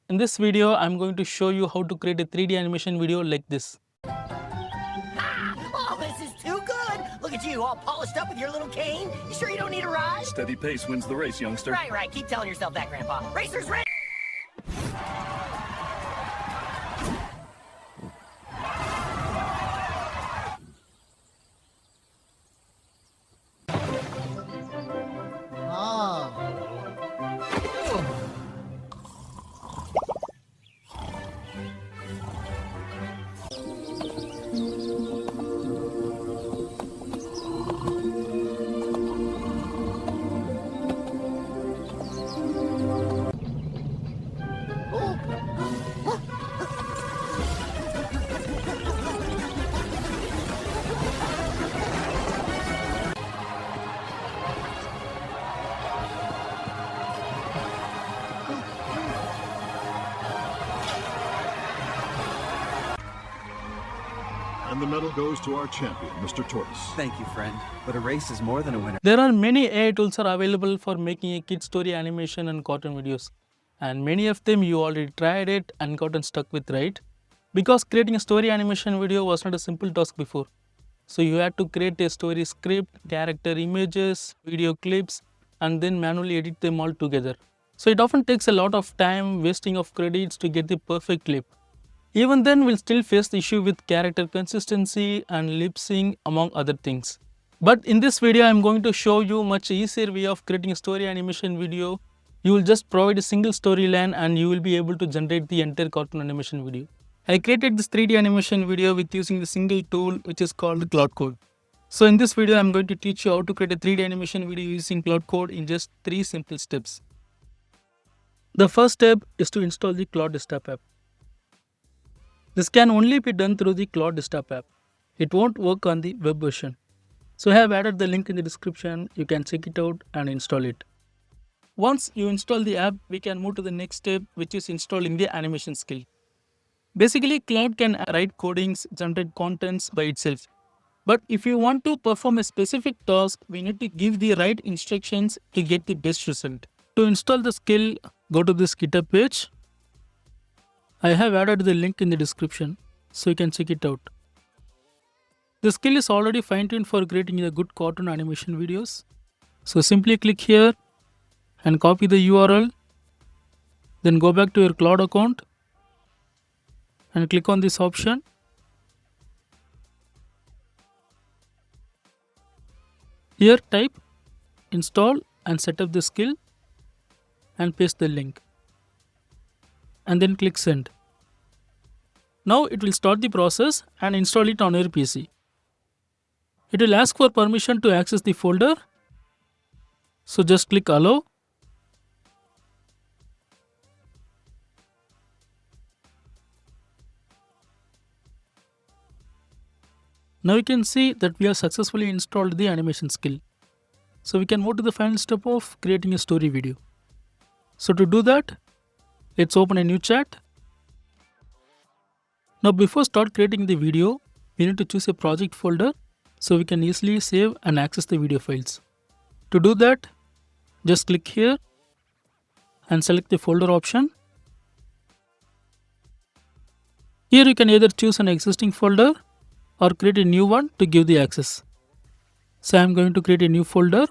In this video, I'm going to show you how to create a 3D animation video like this. Oh, this is too good! Look at you, all polished up with your little cane. You sure you don't need a ride? Steady pace wins the race, youngster. Right. Keep telling yourself that, Grandpa. Racers ready! And the medal goes to our champion, Mr. Tortoise. Thank you, friend. But a race is more than a winner. There are many AI tools are available for making a kid story animation and cartoon videos. And many of them you already tried it and gotten stuck with, right? Because creating a story animation video was not a simple task before. So you had to create a story script, character images, video clips, and then manually edit them all together. So it often takes a lot of time, wasting of credits to get the perfect clip. Even then, we'll still face the issue with character consistency and lip sync among other things. But in this video, I'm going to show you much easier way of creating a story animation video. You will just provide a single storyline and you will be able to generate the entire cartoon animation video. I created this 3D animation video with using the single tool which is called Claude. So in this video, I'm going to teach you how to create a 3D animation video using Claude in just 3 simple steps. The first step is to install the Claude desktop app. This can only be done through the Claude desktop app. It won't work on the web version. So I have added the link in the description. You can check it out and install it. Once you install the app, we can move to the next step, which is installing the animation skill. Basically, Claude can write codings, generate contents by itself. But if you want to perform a specific task, we need to give the right instructions to get the best result. To install the skill, go to this GitHub page. I have added the link in the description, so you can check it out. The skill is already fine-tuned for creating the good cartoon animation videos. So simply click here and copy the URL. Then go back to your Claude account and click on this option. Here type install and set up the skill and paste the link. And then click send. Now it will start the process and install it on your PC. It will ask for permission to access the folder. So just click allow. Now you can see that we have successfully installed the animation skill. So we can move to the final step of creating a story video. So to do that, let's open a new chat. Now before start creating the video, we need to choose a project folder so we can easily save and access the video files. To do that, just click here and select the folder option. Here you can either choose an existing folder or create a new one to give the access. So I am going to create a new folder.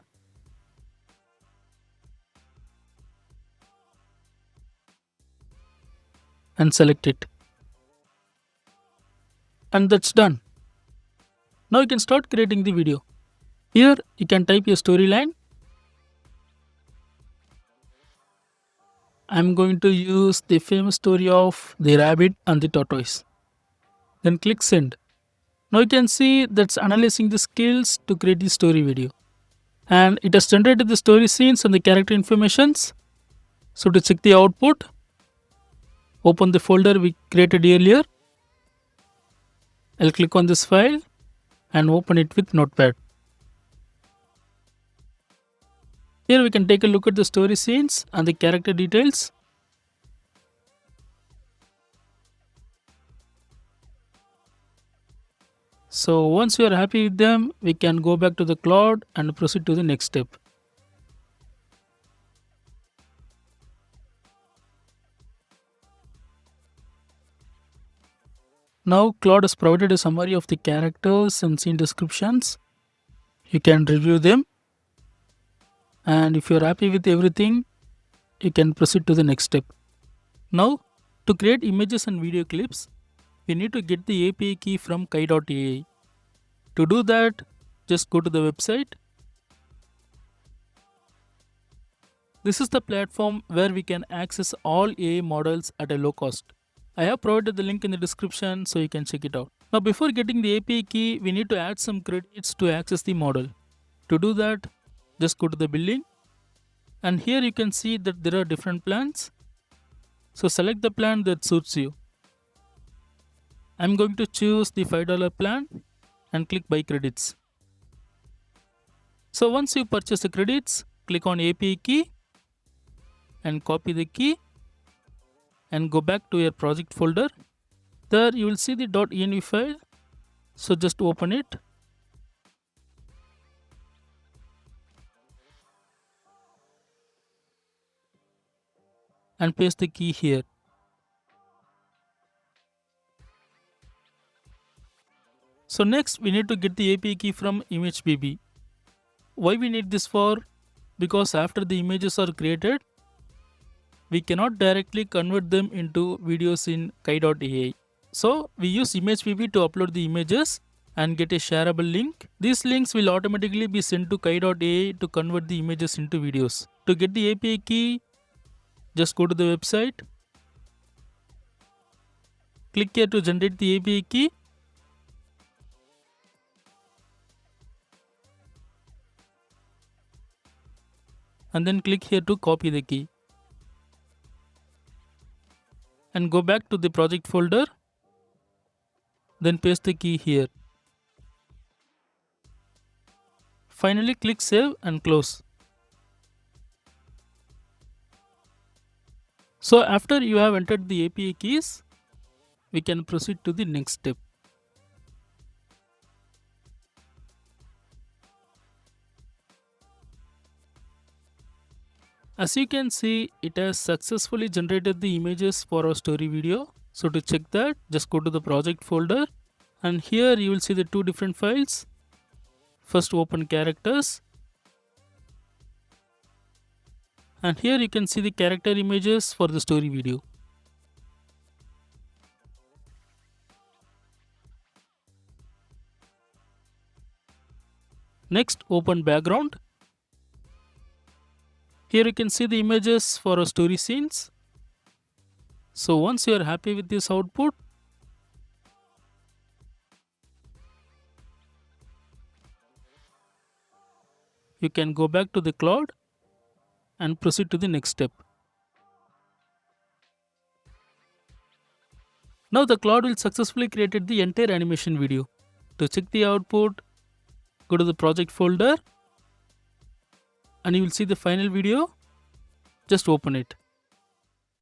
And select it. And that's done. Now you can start creating the video. Here you can type your storyline. I'm going to use the famous story of the rabbit and the tortoise. Then click send. Now you can see that's analyzing the skills to create the story video. And it has generated the story scenes and the character informations. So to check the output, open the folder we created earlier. I'll click on this file and open it with Notepad. Here we can take a look at the story scenes and the character details. So once we are happy with them, we can go back to the Claude and proceed to the next step. Now Claude has provided a summary of the characters and scene descriptions. You can review them, and if you're happy with everything, you can proceed to the next step. Now, to create images and video clips, we need to get the API key from kai.ai. To do that, just go to the website. This is the platform where we can access all AI models at a low cost. I have provided the link in the description so you can check it out. Now before getting the API key, we need to add some credits to access the model. To do that, just go to the billing, and here you can see that there are different plans. So select the plan that suits you. I'm going to choose the $5 plan and click buy credits. So once you purchase the credits, click on API key and copy the key and go back to your project folder. There you will see the .env file. So just open it. And paste the key here. So next we need to get the API key from ImageBB. Why we need this for? Because after the images are created, we cannot directly convert them into videos in kai.ai. So we use ImageBB to upload the images and get a shareable link. These links will automatically be sent to kai.ai to convert the images into videos. To get the API key, just go to the website. Click here to generate the API key. And then click here to copy the key. And go back to the project folder. Then paste the key here. Finally click save and close. So after you have entered the API keys, we can proceed to the next step. As you can see, it has successfully generated the images for our story video. So to check that, just go to the project folder, and here you will see the two different files. First open characters, and here you can see the character images for the story video. Next open background. Here you can see the images for our story scenes. So once you are happy with this output, you can go back to the Claude and proceed to the next step. Now the Claude will successfully created the entire animation video. To check the output, go to the project folder, and you will see the final video. Just open it.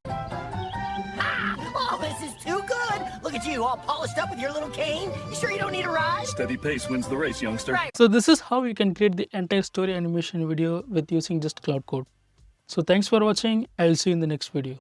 Oh, this is too good. Look at you, all polished up with your little cane. You sure you don't need a ride? Steady pace wins the race, youngster. Right. So this is how you can create the entire story animation video with using just Claude Code. So thanks for watching. I will see you in the next video.